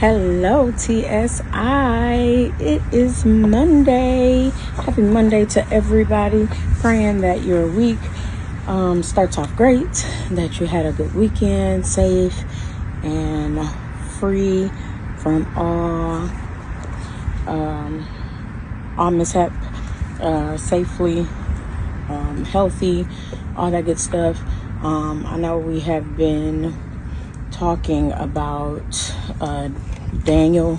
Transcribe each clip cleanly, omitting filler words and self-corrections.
Hello, TSI. It is Monday. Happy Monday to everybody. Praying that your week starts off great, that you had a good weekend, safe and free from all mishap, safely, healthy, all that good stuff. I know we have been talking about Daniel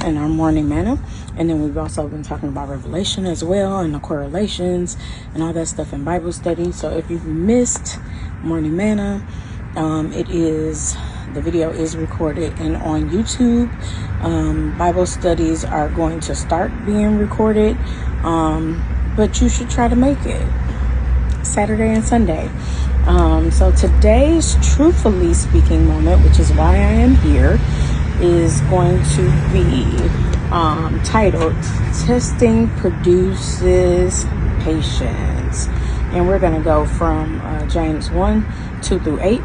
and our morning manna, and then we've also been talking about Revelation as well, and the correlations and all that stuff in Bible study. So if you've missed morning manna, the video is recorded and on YouTube. Bible studies are going to start being recorded, but you should try to make it Saturday and Sunday. So today's truthfully speaking moment, which is why I am here, is going to be titled "Testing Produces Patience," and we're going to go from James 1:2-8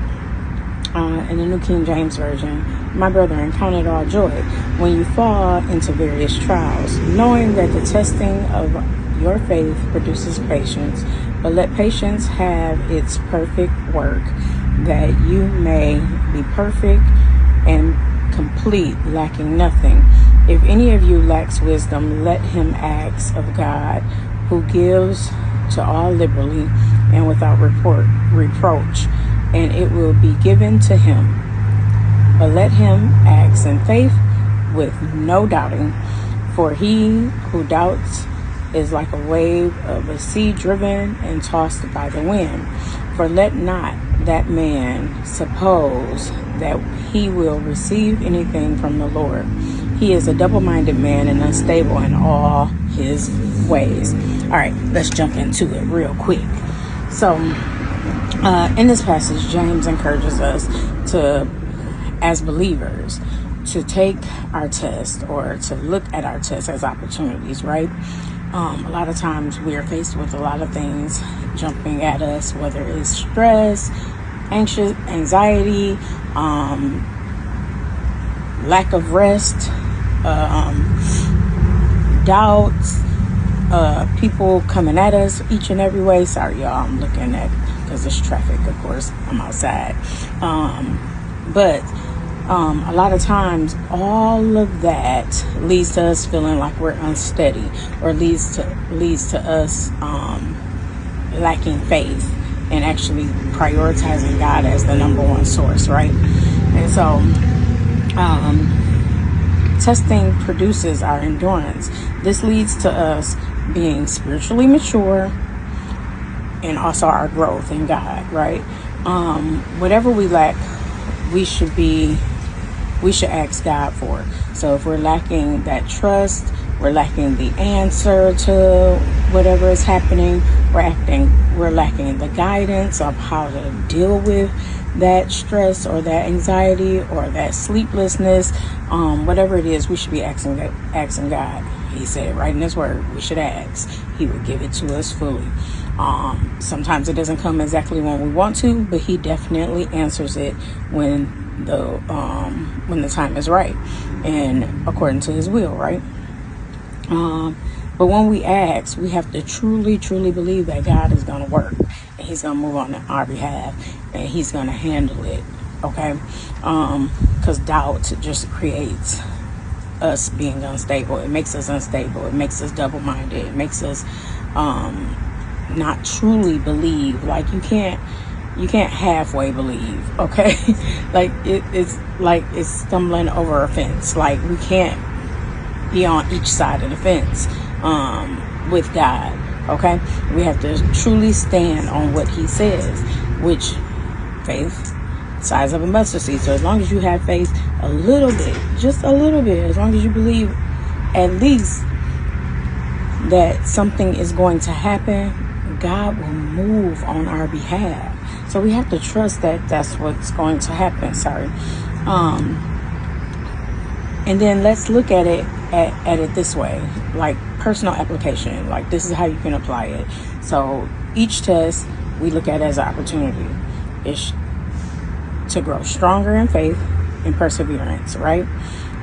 in the New King James Version. My brethren, count it all joy when you fall into various trials, knowing that the testing of your faith produces patience. But let patience have its perfect work, that you may be perfect and complete, lacking nothing. If any of you lacks wisdom, let him ask of God, who gives to all liberally and without reproach, and it will be given to him. But let him ask in faith with no doubting, for he who doubts is like a wave of a sea driven and tossed by the wind. For let not that man suppose that he will receive anything from the Lord. He is a double-minded man and unstable in all his ways. All right, let's jump into it real quick. So in this passage, James encourages us to, as believers, to take our test, or to look at our tests as opportunities, right? A lot of times we are faced with a lot of things jumping at us, whether it's stress, anxiety, lack of rest, doubts, people coming at us each and every way. Sorry, y'all, I'm looking at, because there's traffic, of course, I'm outside. But a lot of times all of that leads to us feeling like we're unsteady, or leads to us lacking faith and actually prioritizing God as the number one source, right? And so testing produces our endurance. This leads to us being spiritually mature and also our growth in God, right? Whatever we lack, we should ask God for. So if we're lacking that trust, we're lacking the answer to whatever is happening, we're lacking the guidance of how to deal with that stress or that anxiety or that sleeplessness, whatever it is, we should be asking God. He said right in his word, we should ask. He would give it to us fully. Sometimes it doesn't come exactly when we want to, but he definitely answers it when the time is right and according to his will, right? But when we ask, we have to truly believe that God is going to work, and he's going to move on our behalf, and he's going to handle it, okay? Because doubt just creates us being unstable. It makes us unstable. It makes us double-minded. It makes us not truly believe. Like you can't halfway believe, okay? Like it's stumbling over a fence. Like we can't be on each side of the fence with God, okay? We have to truly stand on what he says, which faith, size of a mustard seed. So as long as you have faith a little bit, just a little bit, as long as you believe at least that something is going to happen, God will move on our behalf. So we have to trust that that's what's going to happen. And then let's look at it this way, like personal application. Like this is how you can apply it. So each test we look at as an opportunity. It's to grow stronger in faith, and perseverance, right?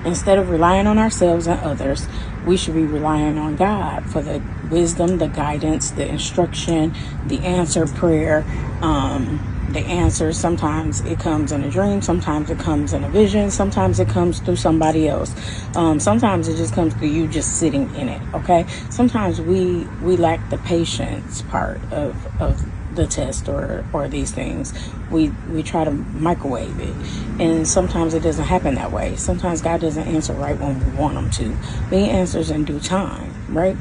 Instead of relying on ourselves and others, we should be relying on God for the wisdom, the guidance, the instruction, the answered prayer, the answer. Sometimes it comes in a dream, sometimes it comes in a vision, sometimes it comes through somebody else, sometimes it just comes through you just sitting in it. Okay, sometimes we lack the patience part of the test or these things. We try to microwave it, and sometimes it doesn't happen that way. Sometimes God doesn't answer right when we want him to, but he answers in due time, right?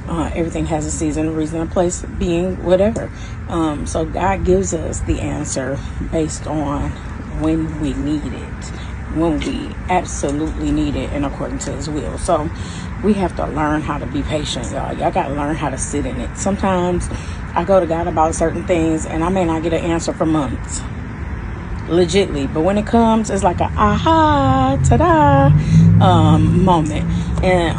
Everything has a season, a reason, a place, being, whatever. So God gives us the answer based on when we need it, when we absolutely need it, and according to his will. So we have to learn how to be patient, y'all. Y'all got to learn how to sit in it. Sometimes I go to God about certain things and I may not get an answer for months, legitly, but when it comes, it's like a aha, ta-da moment. And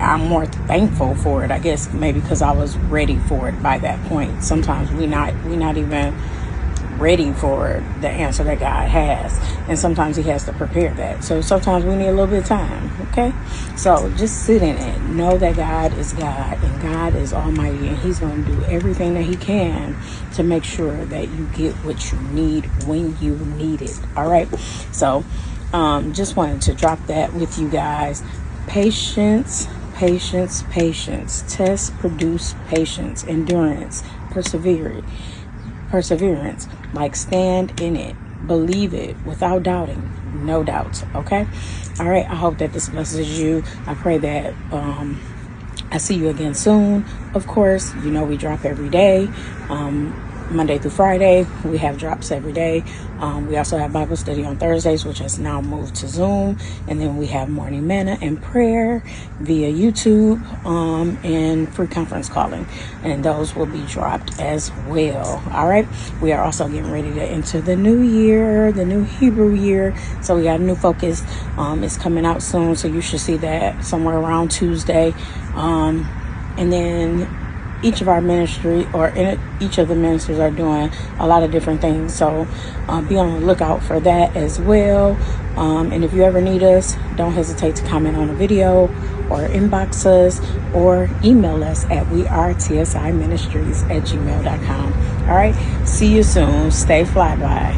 I'm more thankful for it, I guess, maybe because I was ready for it by that point. Sometimes we not even ready for the answer that God has, and sometimes he has to prepare that. So sometimes we need a little bit of time. Okay, so just sit in it, know that God is God and God is almighty, and he's going to do everything that he can to make sure that you get what you need when you need it. All right, so just wanted to drop that with you guys. Patience, patience, patience. Test, produce patience, endurance, perseverance. Like, stand in it, believe it without doubting, no doubts. Okay, all right, I hope that this blesses you. I pray that I see you again soon. Of course, you know we drop every day, Monday through Friday. We have drops every day. We also have Bible study on Thursdays, which has now moved to Zoom. And then we have morning manna and prayer via YouTube, and free conference calling. And those will be dropped as well. All right. We are also getting ready to enter the new year, the new Hebrew year. So we got a new focus. It's coming out soon. So you should see that somewhere around Tuesday. And then each of our ministry, or each of the ministers, are doing a lot of different things. So be on the lookout for that as well. And if you ever need us, don't hesitate to comment on a video or inbox us or email us at wearetssiministries@gmail.com. All right. See you soon. Stay fly by.